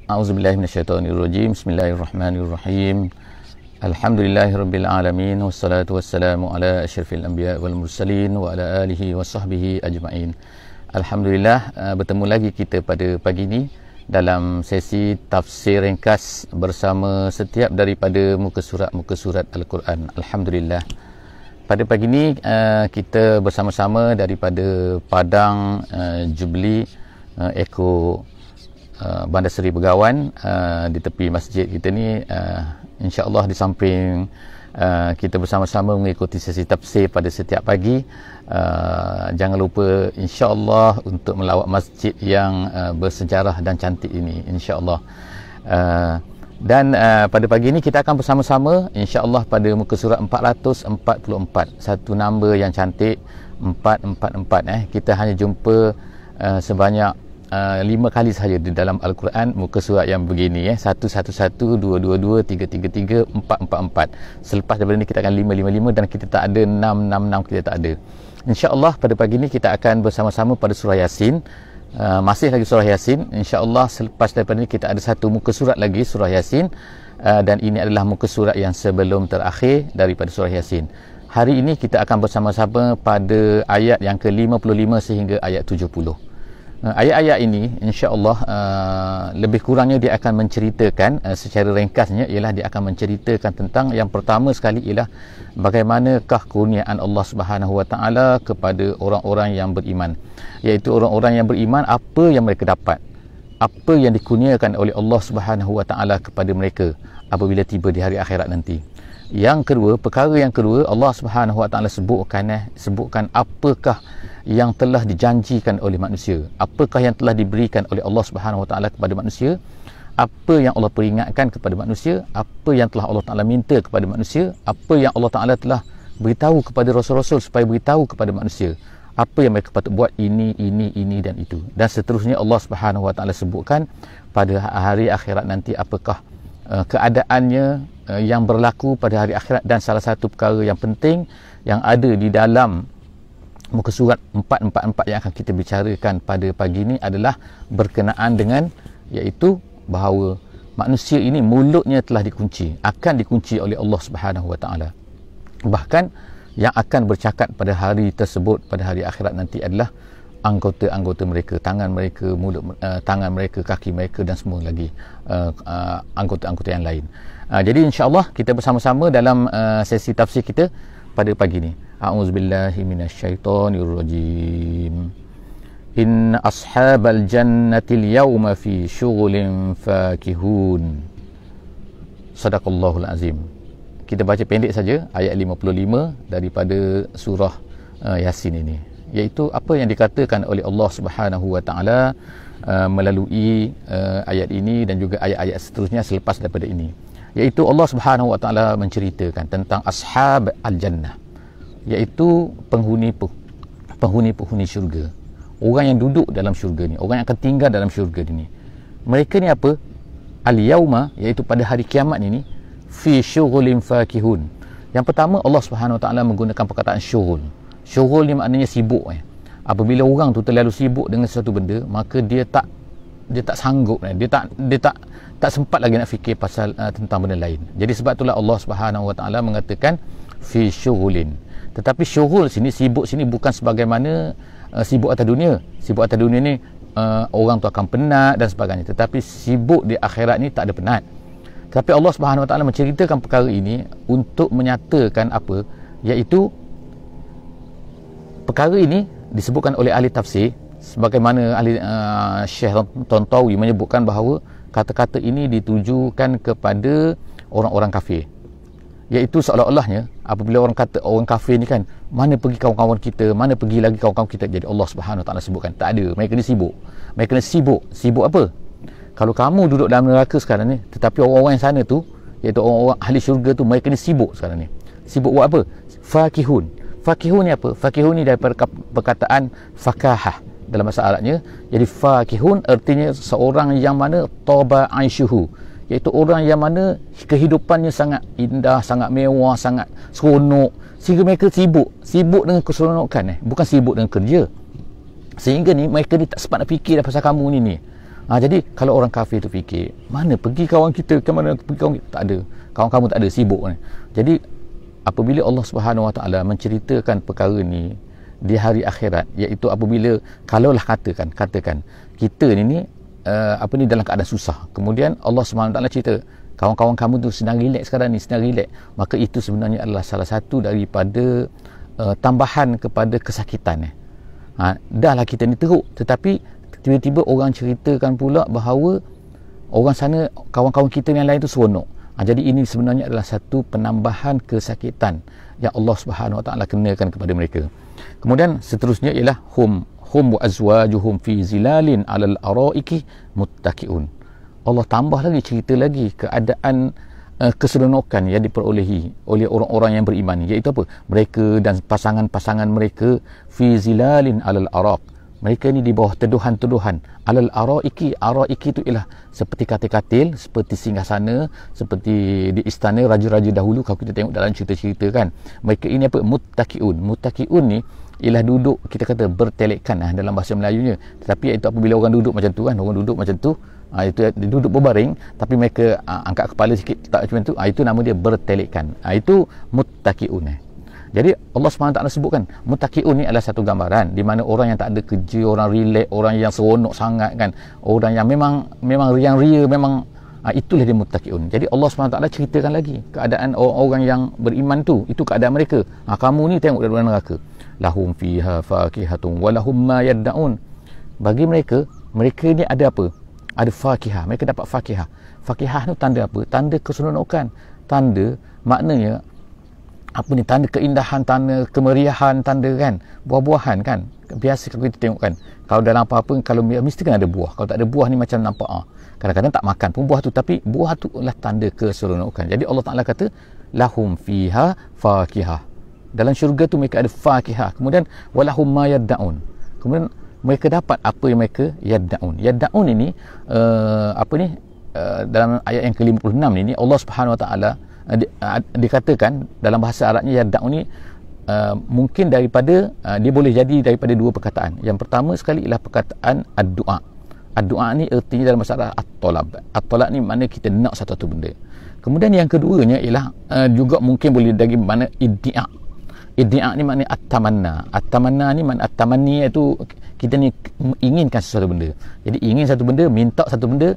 A'udzubillahi minasyaitonirrajim. Bismillahirrahmanirrahim. Alhamdulillahirabbil alamin wassalatu wassalamu ala asyrafil anbiya wal mursalin wa ala alihi wasahbihi ajmain. Alhamdulillah, bertemu lagi kita pada pagi ini dalam sesi tafsir ringkas bersama setiap daripada muka surat Al-Quran. Alhamdulillah. Pada pagi ini kita bersama-sama daripada Padang Jubilee Eko Bandar Seri Begawan, di tepi masjid kita ni, insya-Allah di samping kita bersama-sama mengikuti sesi tafsir pada setiap pagi. Jangan lupa insya-Allah untuk melawat masjid yang bersejarah dan cantik ini, insya-Allah. Dan pada pagi ini kita akan bersama-sama insya-Allah pada muka surat 444, satu nombor yang cantik 444. Kita hanya jumpa sebanyak 5 kali sahaja di dalam Al-Quran muka surat yang begini, 111, 222, 333, 444. Selepas daripada ini kita akan 555 dan kita tak ada 666, kita tak ada. InsyaAllah pada pagi ini kita akan bersama-sama pada surah Yasin. Masih lagi surah Yasin. InsyaAllah selepas daripada ini kita ada satu muka surat lagi, surah Yasin, dan ini adalah muka surat yang sebelum terakhir daripada surah Yasin. Hari ini kita akan bersama-sama pada ayat yang ke-55 sehingga ayat 70. Ayat-ayat ini insya-Allah lebih kurangnya dia akan menceritakan secara ringkasnya, ialah dia akan menceritakan tentang yang pertama sekali ialah bagaimanakah kurniaan Allah Subhanahu Wa Taala kepada orang-orang yang beriman, iaitu orang-orang yang beriman, apa yang mereka dapat, apa yang dikurniakan oleh Allah Subhanahu Wa Taala kepada mereka apabila tiba di hari akhirat nanti. Yang kedua, perkara yang kedua, Allah Subhanahu Wa Taala sebutkan apakah yang telah dijanjikan oleh manusia, apakah yang telah diberikan oleh Allah Subhanahu Wa Taala kepada manusia, apa yang Allah peringatkan kepada manusia, apa yang telah Allah Taala minta kepada manusia, apa yang Allah Taala telah beritahu kepada rasul-rasul supaya beritahu kepada manusia, apa yang mereka patut buat, ini dan itu, dan seterusnya. Allah Subhanahu Wa Taala sebutkan pada hari akhirat nanti apakah keadaannya yang berlaku pada hari akhirat. Dan salah satu perkara yang penting yang ada di dalam muka surat 444 yang akan kita bicarakan pada pagi ini adalah berkenaan dengan, iaitu bahawa manusia ini mulutnya telah dikunci, akan dikunci oleh Allah Subhanahu Wa Taala. Bahkan yang akan bercakap pada hari tersebut, pada hari akhirat nanti, adalah anggota-anggota mereka, tangan mereka, mulut, tangan mereka, kaki mereka dan semua lagi anggota-anggota yang lain. Jadi insya-Allah kita bersama-sama dalam sesi tafsir kita pada pagi ini. A'udzubillahi minasyaitonirrajim. Inna ashabal jannatil yawma fi syughulin fakihun. Sadaqallahul azim. Kita baca pendek saja ayat 55 daripada surah Yasin ini, iaitu apa yang dikatakan oleh Allah Subhanahu Wa Taala melalui ayat ini dan juga ayat-ayat seterusnya selepas daripada ini, iaitu Allah Subhanahu Wa Taala menceritakan tentang ashab al-jannah, iaitu penghuni syurga, orang yang duduk dalam syurga ni, orang yang akan tinggal dalam syurga ni. Mereka ni apa? Al-yauma, iaitu pada hari kiamat ini, fi syughulin fakihun. Yang pertama, Allah Subhanahu Wa Taala menggunakan perkataan syughul. Syughul ni maknanya sibuk. Apabila orang tu terlalu sibuk dengan sesuatu benda, maka dia tak sanggup, dia tak sempat lagi nak fikir pasal tentang benda lain. Jadi sebab itulah Allah Subhanahu Wa Taala mengatakan fi syughulin. Tetapi syughul sini, sibuk sini, bukan sebagaimana sibuk atas dunia. Sibuk atas dunia ni orang tu akan penat dan sebagainya, tetapi sibuk di akhirat ni tak ada penat. Tapi Allah Subhanahu Wa Taala menceritakan perkara ini untuk menyatakan apa, iaitu perkara ini disebutkan oleh ahli tafsir, sebagaimana ahli Syekh Tontawi menyebutkan bahawa kata-kata ini ditujukan kepada orang-orang kafir, iaitu seolah-olahnya apabila orang kata orang kafir ni kan, mana pergi kawan-kawan kita, mana pergi lagi kawan-kawan kita. Jadi Allah Subhanahu Wa Taala sebutkan tak ada, mereka ni sibuk. Mereka ni sibuk apa? Kalau kamu duduk dalam neraka sekarang ni, tetapi orang-orang yang sana tu, iaitu orang-orang ahli syurga tu, mereka ni sibuk sekarang ni. Sibuk buat apa? Fakihun. Fakihun ni apa? Fakihun ni daripada perkataan fakahah dalam bahasa Arabnya. Jadi fakihun artinya seorang yang mana taba aishuhu, iaitu orang yang mana kehidupannya sangat indah, sangat mewah, sangat seronok, sehingga mereka sibuk dengan keseronokan, bukan sibuk dengan kerja. Sehingga ni mereka ni tak sempat nak fikir dah pasal kamu ni. Jadi kalau orang kafir tu fikir, mana pergi kawan kita, ke mana pergi kawan kita? Tak ada. Kawan kamu tak ada, sibuk ni. Jadi apabila Allah Subhanahu Wa Taala menceritakan perkara ni di hari akhirat, iaitu apabila kalaulah katakan kita ni dalam keadaan susah, kemudian Allah Subhanahu Wa Taala cerita kawan-kawan kamu tu sedang relax sekarang ni, sedang relax, maka itu sebenarnya adalah salah satu daripada tambahan kepada kesakitan. Dahlah kita ni teruk, tetapi tiba-tiba orang ceritakan pula bahawa orang sana, kawan-kawan kita yang lain tu seronok. Jadi ini sebenarnya adalah satu penambahan kesakitan yang Allah Subhanahu Wa Taala kenakan kepada mereka. Kemudian seterusnya ialah hum wa azwajuhum fi zilalin 'alal araiki muttaqiun. Allah tambah lagi, cerita lagi keadaan keseronokan yang diperolehi oleh orang-orang yang beriman, iaitu apa? Mereka dan pasangan-pasangan mereka fi zilalin 'alal araq. Mereka ni di bawah teduhan-teduhan. Alal araiki, araiki itu ialah seperti katil-katil, seperti singgahsana, seperti di istana raja-raja dahulu. Kalau kita tengok dalam cerita-cerita kan, mereka ini apa? Muttaqiun. Muttaqiun ni ialah duduk, kita kata bertelekkan dalam bahasa Melayunya. Tetapi itu apabila orang duduk macam tu kan, orang duduk macam tu, itu duduk berbaring, tapi mereka angkat kepala sikit, tak macam tu, itu nama dia bertelekkan. Itu muttaqiun. Jadi Allah SWT sebutkan muttaqiun ni adalah satu gambaran di mana orang yang tak ada kerja, orang relax, orang yang seronok sangat kan, orang yang memang riang ria, memang itulah dia muttaqiun. Jadi Allah SWT ceritakan lagi keadaan orang-orang yang beriman tu, itu keadaan mereka. Kamu ni tengok dari neraka, lahum fiha fakihatun wa lahum ma yad'un. Bagi mereka ni ada apa? Ada fakihah, mereka dapat fakihah. Fakihah tu tanda apa? Tanda keseronokan, tanda maknanya tanda keindahan, tanda kemeriahan, tanda kan, buah-buahan kan. Biasa kalau kita tengok kan, kalau dalam apa-apa, kalau mesti kan ada buah. Kalau tak ada buah ni macam nampak kadang-kadang tak makan pun buah tu, tapi buah tu adalah tanda keseronokan. Jadi Allah Ta'ala kata lahum fiha fakihah. Dalam syurga tu mereka ada fakihah. Kemudian walahum ma yad'un. Kemudian mereka dapat apa yang mereka yad'un. Yad'un ini dalam ayat yang ke-56 ini Allah Subhanahu Wa Ta'ala dikatakan dalam bahasa Arabnya yad'u ni mungkin daripada dia boleh jadi daripada dua perkataan. Yang pertama sekali ialah perkataan ad-du'a. Ad-du'a ni artinya dalam bahasa Arab at-talab. At-talab ni makna kita nak satu benda. Kemudian yang keduanya ialah juga mungkin boleh dari mana iddia'. Iddia' ni makna at-tamanna. At-tamanna ni makna at-tamanni, iaitu kita ni inginkan sesuatu benda. Jadi ingin satu benda, minta satu benda,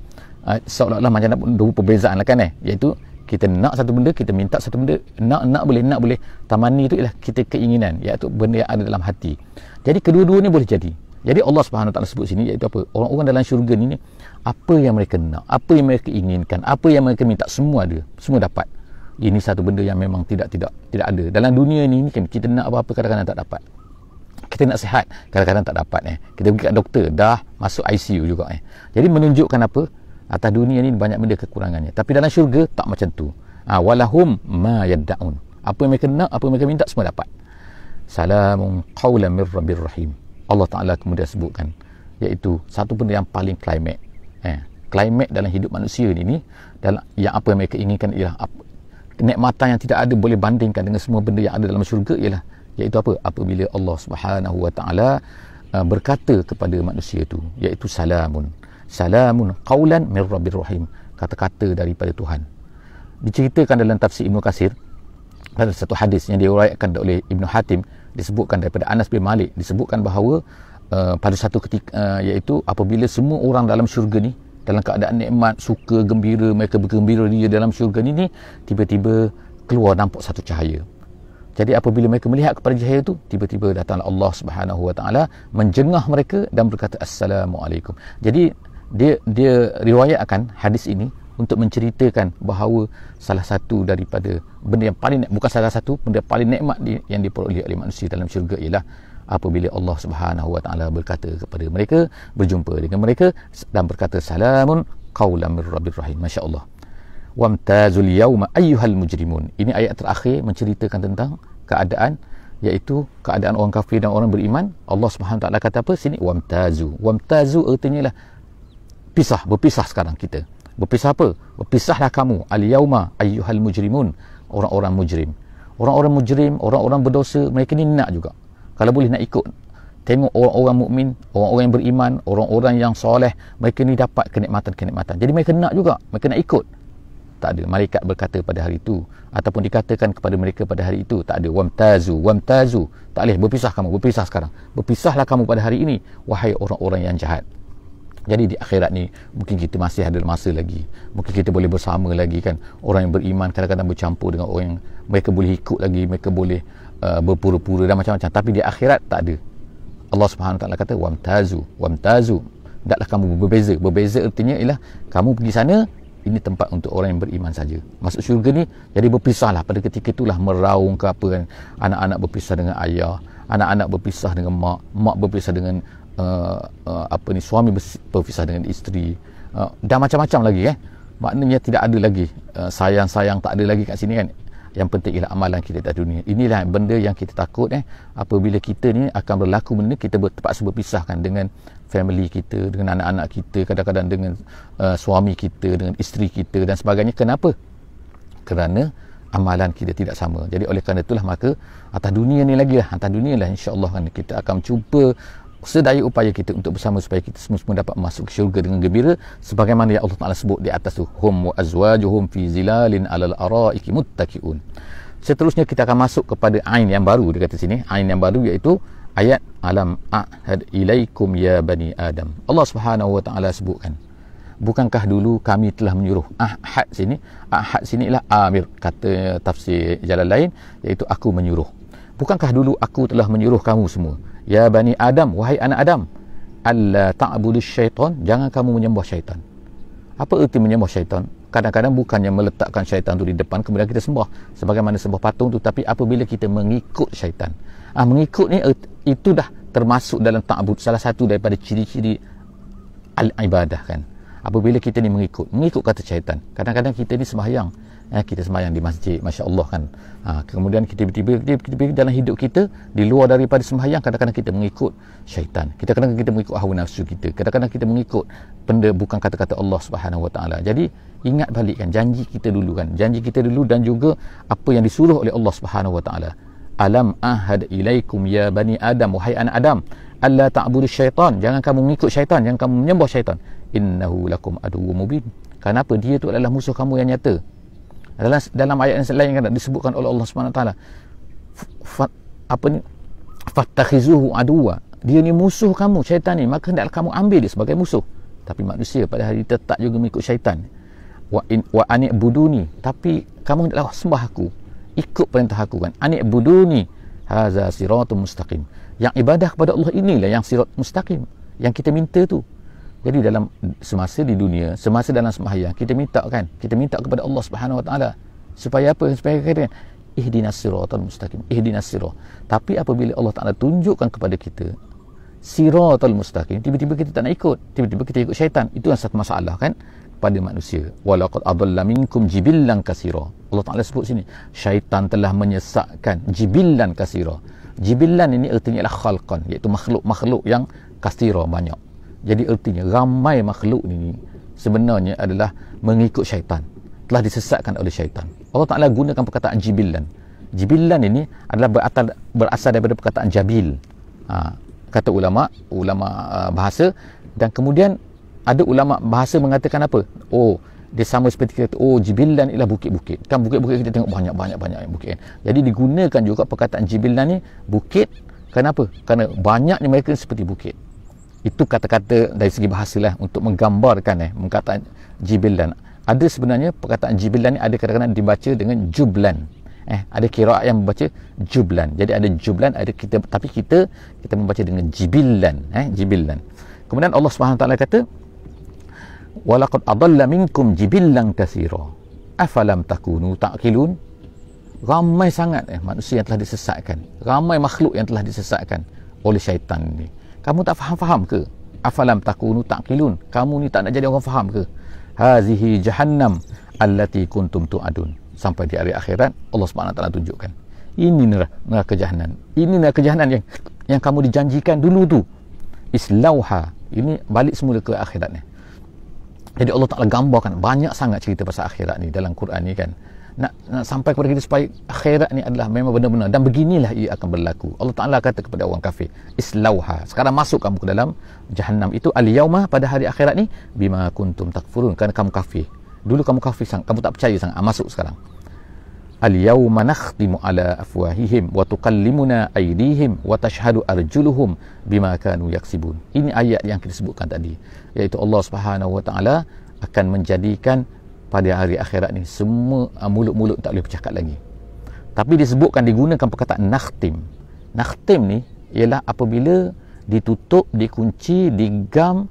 seolah-olah macam dua perbezaan lah kan, iaitu kita nak satu benda, kita minta satu benda, nak boleh. Tamanni itu ialah kita keinginan, iaitu benda yang ada dalam hati. Jadi kedua-dua ni boleh jadi. Jadi Allah Subhanahu Wa Taala sebut sini, iaitu apa? Orang-orang dalam syurga ni apa yang mereka nak, apa yang mereka inginkan, apa yang mereka minta, semua ada, semua dapat. Ini satu benda yang memang tidak ada. Dalam dunia ni kan kita nak apa-apa kadang-kadang tak dapat. Kita nak sihat kadang-kadang tak dapat. Kita pergi kat doktor, dah masuk ICU juga. Jadi menunjukkan apa? Atas dunia ni banyak benda kekurangannya, tapi dalam syurga tak macam tu. Walahum ma yad'un. Apa yang mereka nak, apa yang mereka minta, semua dapat. Salamun qaulan mir rabbir rahim. Allah Ta'ala kemudian sebutkan, iaitu satu benda yang paling klimak. Klimak dalam hidup manusia ni dalam yang apa yang mereka inginkan ialah kenikmatan yang tidak ada boleh bandingkan dengan semua benda yang ada dalam syurga, ialah iaitu apa? Apabila Allah Subhanahu Wa Ta'ala berkata kepada manusia itu, iaitu salamun qaulan mir rabbir rahim, kata-kata daripada Tuhan. Diceritakan dalam tafsir Ibnu Katsir pada satu hadis yang diriwayatkan oleh Ibnu Hatim, disebutkan daripada Anas bin Malik, disebutkan bahawa pada satu ketika iaitu apabila semua orang dalam syurga ni dalam keadaan nikmat, suka, gembira, mereka bergembira dia dalam syurga ni, tiba-tiba keluar nampak satu cahaya. Jadi apabila mereka melihat kepada cahaya itu, tiba-tiba datanglah Allah Subhanahu Wa Taala menjengah mereka dan berkata assalamualaikum. Jadi dia riwayatkan hadis ini untuk menceritakan bahawa salah satu daripada benda yang paling, bukan salah satu, benda paling nikmat yang diperoleh oleh manusia dalam syurga ialah apabila Allah Subhanahu Wa Taala berkata kepada mereka, berjumpa dengan mereka dan berkata salamun qaulan mir rabbir rahim. Masya-Allah. Wamtazul yauma ayyuhal mujrimun. Ini ayat terakhir menceritakan tentang keadaan, iaitu keadaan orang kafir dan orang beriman. Allah Subhanahu Wa Taala kata apa sini? Wamtazu. Wamtazu artinya lah berpisah sekarang kita. Berpisah apa? Berpisahlah kamu al-yauma ayyuhal mujrimun, orang-orang mujrim. Orang-orang mujrim, orang-orang berdosa, mereka ni nak juga. Kalau boleh nak ikut tengok orang-orang mukmin, orang-orang yang beriman, orang-orang yang soleh, mereka ni dapat kenikmatan-kenikmatan. Jadi mereka nak juga, mereka nak ikut. Tak ada. Malaikat berkata pada hari itu, ataupun dikatakan kepada mereka pada hari itu, tak ada. Wamtazu. Tak boleh, berpisah kamu, berpisah sekarang. Berpisahlah kamu pada hari ini, wahai orang-orang yang jahat. Jadi di akhirat ni mungkin kita masih ada masa lagi, mungkin kita boleh bersama lagi kan. Orang yang beriman kadang-kadang bercampur dengan orang yang mereka boleh ikut lagi, mereka boleh berpura-pura dan macam-macam. Tapi di akhirat tak ada. Allah Subhanahu Taala kata wamtazu. Hendaklah kamu berbeza artinya ialah kamu pergi sana, ini tempat untuk orang yang beriman saja. Masuk syurga ni, jadi berpisahlah pada ketika itulah meraung ke apa kan. Anak-anak berpisah dengan ayah, anak-anak berpisah dengan mak berpisah dengan suami berpisah dengan isteri, dan macam-macam lagi maknanya tidak ada lagi sayang-sayang, tak ada lagi kat sini kan. Yang penting ialah amalan kita di dunia. Inilah benda yang kita takut apabila kita ni akan berlaku benda, kita terpaksa berpisahkan dengan family kita, dengan anak-anak kita, kadang-kadang dengan suami kita, dengan isteri kita dan sebagainya. Kenapa? Kerana amalan kita tidak sama. Jadi oleh kerana itulah maka atas dunia ni lagi lah, insya-Allah kan kita akan cuba sedaya upaya kita untuk bersama supaya kita semua dapat masuk ke syurga dengan gembira sebagaimana yang Allah Taala sebut di atas tu, hum wa azwajuhum fi zilalin 'alal araiki muttaqiun. Seterusnya kita akan masuk kepada ain yang baru. Dia kata sini ain yang baru iaitu ayat alam ahad ilaikum ya bani adam. Allah Subhanahu wa taala sebutkan, bukankah dulu kami telah menyuruh. Ahad sini ialah amir, kata tafsir jalan lain iaitu aku menyuruh. Bukankah dulu aku telah menyuruh kamu semua, ya bani Adam, wahai anak Adam, alla ta'budus syaitan, jangan kamu menyembah syaitan. Apa erti menyembah syaitan? Kadang-kadang bukannya meletakkan syaitan tu di depan kemudian kita sembah sebagaimana sembah patung tu, tapi apabila kita mengikut syaitan. Mengikut ni itu dah termasuk dalam ta'bud, salah satu daripada ciri-ciri al-ibadah kan. Apabila kita ni mengikut kata syaitan. Kadang-kadang kita ni sembahyang, kita sembahyang di masjid, masya-Allah kan. Kemudian kita tiba-tiba dalam hidup kita di luar daripada sembahyang, kadang-kadang kita mengikut syaitan. Kadang-kadang kita mengikut hawa nafsu kita. Kadang-kadang kita mengikut benda bukan kata-kata Allah Subhanahu Wa Taala. Jadi ingat balik kan janji kita dulu dan juga apa yang disuruh oleh Allah Subhanahu Wa Taala. Alam ahad ilaikum ya bani Adam, wahai anak Adam, alla ta'budu syaitan, jangan kamu mengikut syaitan, jangan kamu menyembah syaitan. Innahu lakum aduwwum mubin. Kenapa? Dia itu adalah musuh kamu yang nyata. Dalam ayat yang lain kan disebutkan oleh Allah Subhanahu Wa Taala, fattakhizuhu aduwa, dia ni musuh kamu, syaitan ni, maka hendaklah kamu ambil dia sebagai musuh. Tapi manusia pada hari tetap juga mengikut syaitan. Wa ani'buduni, tapi kamu hendaklah sembah aku, ikut perintah aku kan. Ani'buduni haza siratum mustaqim, yang ibadah kepada Allah inilah yang sirat mustaqim yang kita minta tu. Jadi dalam semasa di dunia, semasa dalam sembahyang, kita minta kepada Allah Subhanahu Wa Taala supaya apa? Supaya kata ihdinas siratal mustaqim, ihdinas sirat. Tapi apabila Allah Taala tunjukkan kepada kita siratal mustaqim, tiba-tiba kita tak nak ikut, tiba-tiba kita ikut syaitan. Itu yang satu masalah kan pada manusia. Walaqad adalla minkum jibillan katsira. Allah Taala sebut sini, syaitan telah menyesatkan jibillan katsira. Jibillan ini artinya adalah khalqan, iaitu makhluk-makhluk yang katsira, banyak. Jadi artinya ramai makhluk ni sebenarnya adalah mengikut syaitan, telah disesatkan oleh syaitan. Allah Ta'ala gunakan perkataan jibillan. Jibillan ini adalah berasal daripada perkataan jabil, kata ulama bahasa. Dan kemudian ada ulama bahasa mengatakan apa? Dia sama seperti kata jibillan ialah bukit-bukit. Kan bukit-bukit kita tengok banyak bukit kan? Jadi digunakan juga perkataan jibillan ni bukit. Kenapa? Kerana banyaknya mereka seperti bukit. Itu kata-kata dari segi bahasa lah untuk menggambarkan perkataan jibillan. Ada sebenarnya perkataan jibillan ni ada kadang-kadang dibaca dengan jublan. Ada qiraat yang membaca jublan. Jadi ada jublan, ada tapi kita membaca dengan jibillan, jibillan. Kemudian Allah Subhanahu Wa Taala kata walaqad adalla minkum jibillan katsira afalam takunu ta'qilun. Ramai sangat manusia yang telah disesatkan, ramai makhluk yang telah disesatkan oleh syaitan ni. Kamu tak faham ke? Afalam takunu ta'qilun, kamu ni tak nak jadi orang faham ke? Hazihi jahannam allati kuntum tu'adun. Sampai di hari akhirat Allah Subhanahu Wa Taala tunjukkan, ini neraka jahanam, ini neraka jahanam yang kamu dijanjikan dulu tu. Islauha, ini balik semula ke akhirat ni. Jadi Allah Ta'ala gambarkan banyak sangat cerita pasal akhirat ni dalam Quran ni kan. nak sampai kepada kita supaya akhirat ni adalah memang benar-benar, dan beginilah ia akan berlaku. Allah Ta'ala kata kepada orang kafir, islauha, sekarang masuk kamu ke dalam jahannam itu, al-yauma, pada hari akhirat ni, bima kuntum takfurun, kerana kamu kafir. Dulu kamu kafir sangat, kamu tak percaya sangat. Masuk sekarang. Al-yawma nakhtimu ala afwahihim wa tukallimuna aydihim wa tashhadu arjuluhum bima kanu yaksibun. Ini ayat yang kita sebutkan tadi, iaitu Allah Subhanahu wa taala akan menjadikan pada hari akhirat ni semua mulut-mulut tak boleh bercakap lagi. Tapi disebutkan, digunakan perkataan nakhtim. Nakhtim ni ialah apabila ditutup, dikunci, digam,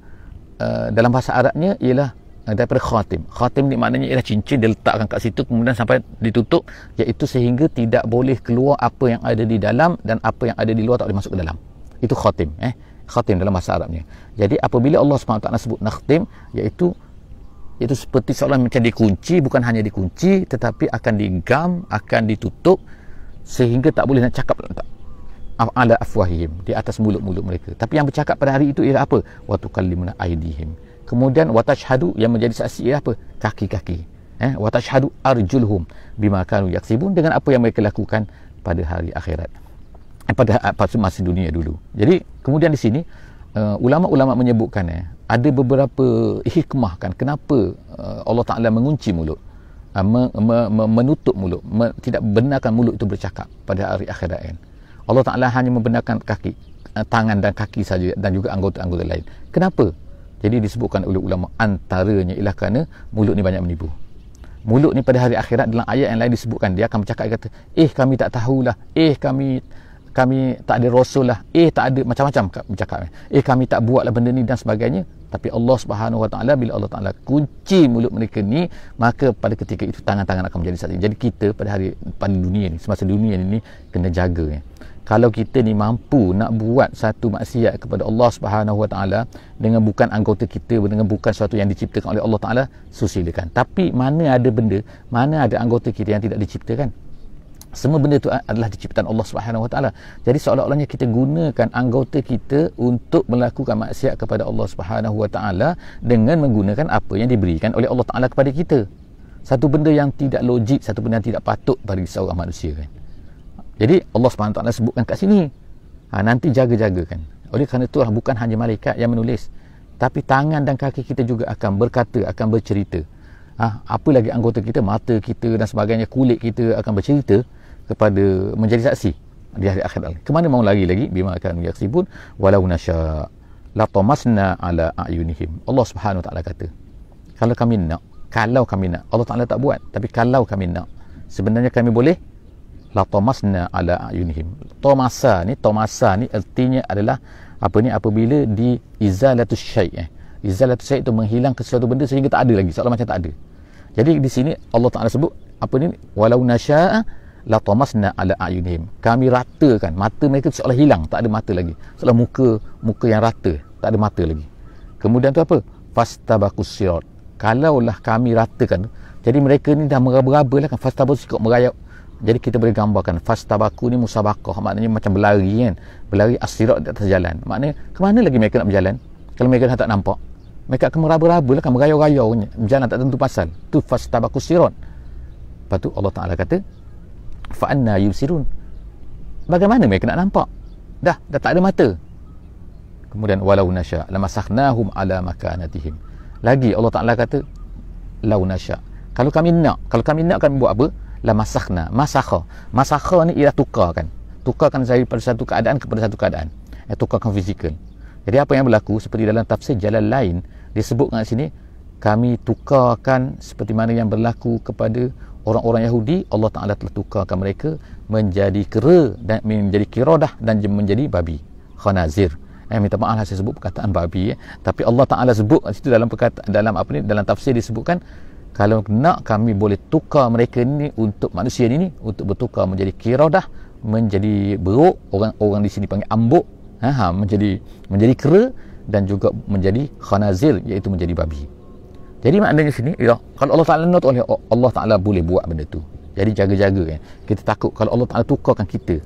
dalam bahasa Arabnya ialah daripada khatim. Khatim ni maknanya ialah cincin, dia letakkan kat situ kemudian sampai ditutup, iaitu sehingga tidak boleh keluar apa yang ada di dalam, dan apa yang ada di luar tak boleh masuk ke dalam. Itu khatim. Khatim dalam bahasa Arabnya. Jadi apabila Allah SWT sebut nakhtim, iaitu seperti seolah macam dikunci, bukan hanya dikunci tetapi akan digam, akan ditutup sehingga tak boleh nak cakap ala afwahihim, di atas mulut-mulut mereka. Tapi yang bercakap pada hari itu ialah apa? Wa tukallimuna aydihim. Kemudian wa tashhadu, yang menjadi saksi ialah apa? Kaki-kaki. Wa tashhadu arjulhum bima kanu yaksibun, dengan apa yang mereka lakukan pada hari akhirat, pada masa dunia dulu. Jadi kemudian di sini ulama-ulama menyebutkan ada beberapa hikmah kan, kenapa Allah Ta'ala mengunci mulut, menutup mulut, tidak benarkan mulut itu bercakap pada hari akhirat kan. Allah Ta'ala hanya membenarkan kaki, tangan dan kaki saja, dan juga anggota-anggota lain. Kenapa? Jadi disebutkan oleh ulama, antaranya ialah kerana mulut ni banyak menipu. Mulut ni pada hari akhirat, dalam ayat yang lain disebutkan, dia akan bercakap, kata, kami tak tahulah, kami tak ada rasul lah, tak ada, macam-macam bercakap, kami tak buatlah benda ni dan sebagainya. Tapi Allah Subhanahu wa taala, bila Allah Taala kunci mulut mereka ni, maka pada ketika itu tangan-tangan akan menjadi saksi. Jadi kita pada dunia ni, semasa dunia ni kena jaga. Kalau kita ni mampu nak buat satu maksiat kepada Allah Subhanahu wa taala dengan bukan anggota kita, dengan bukan sesuatu yang diciptakan oleh Allah Taala, silakan. Tapi mana ada anggota kita yang tidak diciptakan? Semua benda itu adalah diciptaan Allah Subhanahu wa taala. Jadi seolah-olahnya kita gunakan anggota kita untuk melakukan maksiat kepada Allah Subhanahu wa taala dengan menggunakan apa yang diberikan oleh Allah Taala kepada kita. Satu benda yang tidak logik, satu benda yang tidak patut bagi seorang manusia kan. Jadi Allah Subhanahu wa taala sebutkan kat sini, nanti jaga-jagakan. Oleh kerana itulah bukan hanya malaikat yang menulis, tapi tangan dan kaki kita juga akan berkata, akan bercerita. Apa lagi anggota kita, mata kita dan sebagainya, kulit kita akan bercerita kepada, menjadi saksi di hari akhirat. Kemana mau lagi bima kanu yaksibun walau nasya la tamasna ala ayunihim. Allah Subhanahu wa taala kata, kalau kami nak, Allah Taala tak buat, tapi kalau kami nak, sebenarnya kami boleh la tamasna ala ayunihim. Tomasa ni artinya adalah apabila di izalatus syai'. Izalatus syai' itu menghilangkan sesuatu benda sehingga tak ada lagi, seolah macam tak ada. Jadi di sini Allah Taala sebut walau nasya'a la tamasna ala ayunihim. Kami ratakan mata mereka, seolah hilang, tak ada mata lagi, seolah muka yang rata, tak ada mata lagi. Kemudian tu apa? Fastabaqus sirat. Kalaulah kami ratakan, jadi mereka ni dah meraba-raba lah kan, fastabaqus sirat, merayap. Jadi kita boleh gambarkan fastabaku ni musabaqah, maknanya macam berlari kan, berlari as-sirat di atas jalan. Maknanya kemana lagi mereka nak berjalan kalau mereka dah tak nampak? Mereka akan meraba-raba lah kan, merayau-rayau, berjalan tak tentu pasal. Tu fastabakus sirat. Lepas tu Allah Ta'ala kata, fa'anna yubsirun. Bagaimana mereka nak nampak? Dah tak ada mata. Kemudian walau nasya lamasakhnahum ala makanatihim. Lagi Allah Ta'ala kata, lau nasya, kalau kami nak kami buat apa? Lamasakhna. Masakha ni ialah tukarkan daripada satu keadaan kepada satu keadaan. Tukarkan fizikal. Jadi apa yang berlaku, seperti dalam tafsir jalan lain disebutkan di sini, kami tukarkan seperti mana yang berlaku kepada orang-orang Yahudi. Allah Ta'ala telah tukarkan mereka menjadi kera, dan menjadi kiradah, dan menjadi babi, khanazir. Minta maaf lah saya sebut perkataan babi, tapi Allah Ta'ala sebut di situ dalam tafsir disebutkan, kalau nak kami boleh tukar mereka ni, untuk manusia ni untuk bertukar menjadi kiradah, menjadi beruk, orang di sini panggil ambuk, menjadi kera, dan juga menjadi khanazir, iaitu menjadi babi. Jadi maknanya sini, kalau Allah Ta'ala nak, Allah Ta'ala boleh buat benda tu. Jadi jaga-jaga kan. Kita takut kalau Allah Ta'ala tukarkan kita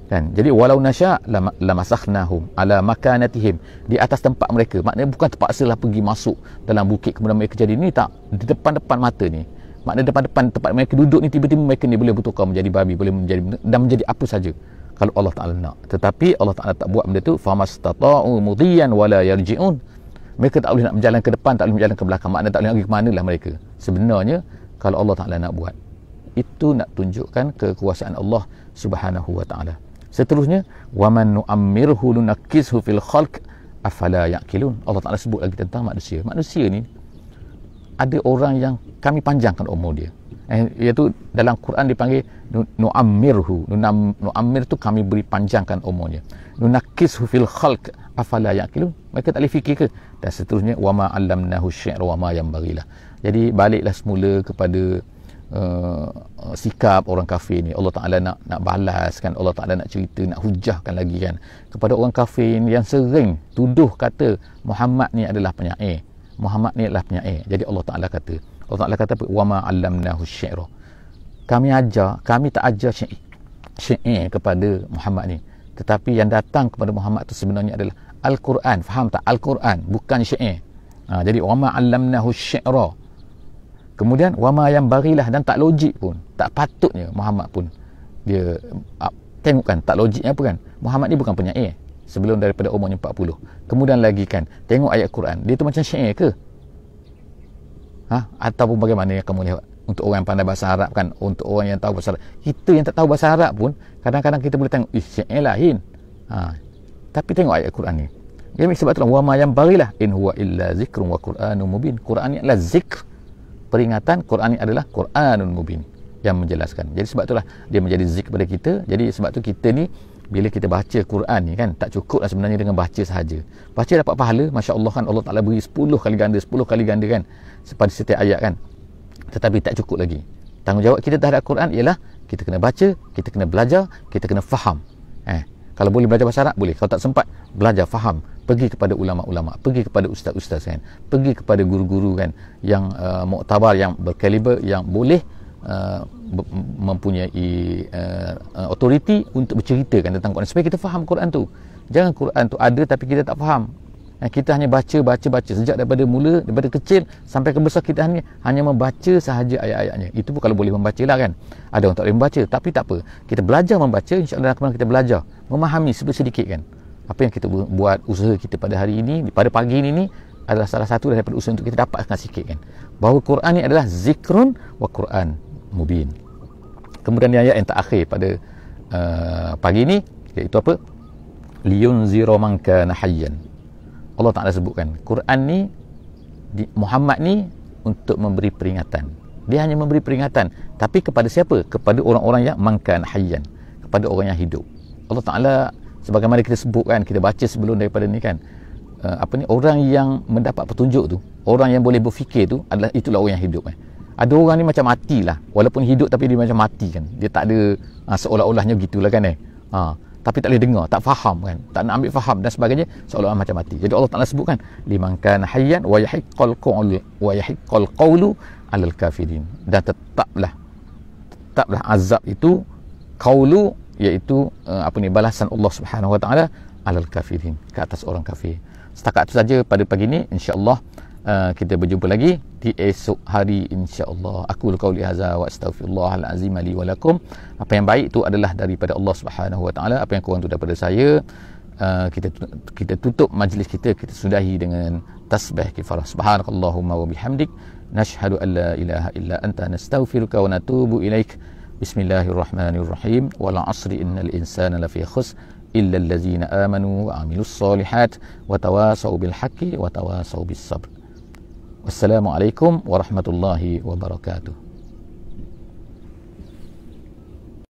kan. Jadi walau nasya lamasakhnahum ala makanatihim, di atas tempat mereka. Maknanya bukan terpaksalah pergi masuk dalam bukit kemudian mereka jadi ni, tak, di depan-depan mata ni Maknanya depan-depan tempat mereka duduk ni, tiba-tiba mereka ni boleh bertukar menjadi babi, boleh menjadi dan menjadi apa saja kalau Allah Ta'ala nak. Tetapi Allah Ta'ala tak buat benda tu. Famastata'u mudiyan wala yarji'un. Mereka tak boleh nak berjalan ke depan, tak boleh berjalan ke belakang. Maknanya tak boleh nak pergi ke mana lah mereka. Sebenarnya kalau Allah Ta'ala nak buat, itu nak tunjukkan kekuasaan Allah Subhanahu wa Ta'ala. Seterusnya, waman nu'ammirhu nunakkishu fil khalq afala ya'qilun. Allah Ta'ala sebut lagi tentang manusia. Manusia ni ada orang yang kami panjangkan umur dia. Iaitu dalam Quran dipanggil nu'ammirhu. Nu'ammir tu kami beri panjangkan umurnya. Nunakkishu fil khalq afala ya'qilun. Mereka tak boleh fikir ke? Dan seterusnya, wama 'allamnahu syi'ra wama yanbaghilah. Jadi baliklah semula kepada sikap orang kafir ni. Allah Ta'ala nak balas kan, Allah Ta'ala nak cerita, nak hujahkan lagi kan kepada orang kafir ni yang sering tuduh kata Muhammad ni adalah penyair, Muhammad ni adalah penyair. Jadi Allah Ta'ala kata apa? Wama 'allamnahu syi'ra. Kami tak ajar syair kepada Muhammad ni, tetapi yang datang kepada Muhammad tu sebenarnya adalah Al-Quran. Faham tak? Al-Quran, bukan syair. Jadi wama 'allamnahu syi'ra. Kemudian wama yang barilah, dan tak logik pun, tak patutnya Muhammad pun dia tengok kan, tak logiknya apa kan, Muhammad ni bukan penyair sebelum daripada umurnya 40. Kemudian lagi kan, tengok ayat Quran, dia tu macam syair ke? Ataupun bagaimana yang kamu lihat? Untuk orang yang pandai bahasa Arab kan, untuk orang yang tahu bahasa Arab. Kita yang tak tahu bahasa Arab pun kadang-kadang kita boleh tengok, syair lain. Tapi tengok ayat Quran ni. Jadi sebab itulah wama yang barilah in huwa illa zikrun wa Qur'anun mubin. Quran ni adalah zikr, peringatan. Quran ni adalah Quranun mubin, yang menjelaskan. Jadi sebab itulah dia menjadi zikr kepada kita. Jadi sebab tu kita ni bila kita baca Quran ni kan, tak cukup lah sebenarnya dengan baca sahaja. Baca dapat pahala, masya-Allah kan, Allah Taala beri 10 kali ganda kan pada setiap ayat kan. Tetapi tak cukup lagi. Tanggungjawab kita terhadap Quran ialah kita kena baca, kita kena belajar, kita kena faham. Kalau boleh belajar bahasa Arab boleh, kalau tak sempat belajar faham, pergi kepada ulama-ulama, pergi kepada ustaz-ustaz kan, pergi kepada guru-guru kan yang muktabar, yang berkaliber, yang boleh mempunyai autoriti untuk berceritakan tentang Quran supaya kita faham Quran tu. Jangan Quran tu ada tapi kita tak faham. Kita hanya baca sejak daripada kecil sampai ke besar, kita hanya membaca sahaja ayat-ayatnya. Itu pun kalau boleh membaca lah kan. Ada orang tak boleh membaca, tapi tak apa, kita belajar membaca, insya-Allah kita belajar memahami sedikit kan. Apa yang kita buat, usaha kita pada hari ini, pada pagi ini adalah salah satu daripada usaha untuk kita dapatkan sikit kan, bahawa Quran ni adalah zikrun wa Quran mubin. Kemudian ayat yang terakhir pada pagi ini, iaitu apa? Liyunzira man kana hayyan. Allah Ta'ala sebutkan Quran ni, Muhammad ni untuk memberi peringatan. Dia hanya memberi peringatan, tapi kepada siapa? Kepada orang-orang yang man kana hayyan, kepada orang yang hidup. Allah Ta'ala sebagaimana kita sebutkan, kita baca sebelum daripada ni kan, orang yang mendapat petunjuk tu, orang yang boleh berfikir tu itulah orang yang hidup kan. Ada orang ni macam matilah, walaupun hidup tapi dia macam mati kan, dia tak ada seolah-olahnya gitulah kan tapi tak boleh dengar, tak faham kan, tak nak ambil faham dan sebagainya, seolah-olah macam mati. Jadi Allah Ta'ala sebutkan liman kana hayyan wa yahiqqal qawlu 'alal kafirin. Dan tetaplah azab itu, qaulu, iaitu balasan Allah Subhanahu wa Ta'ala 'alal kafirin, ke atas orang kafir. Setakat itu saja pada pagi ini, insya-Allah kita berjumpa lagi di esok hari insya-Allah. Aku qauli hadza wa astaghfirullahal azim li wa lakum. Apa yang baik itu adalah daripada Allah Subhanahu wa Ta'ala, apa yang kurang itu daripada saya. Kita tutup majlis kita sudahi dengan tasbih kifarah. Subhanakallahumma wa bihamdik, nashhadu an la ilaha illa anta, nastaghfiruka wa natubu ilaik. Bismillahirrahmanirrahim. Wal 'asri innal insana lafi khusr illa allazina amanu wa 'amilus solihat wa tawasau bil haqqi wa tawasau bis sabr. Wassalamualaikum warahmatullahi wabarakatuh.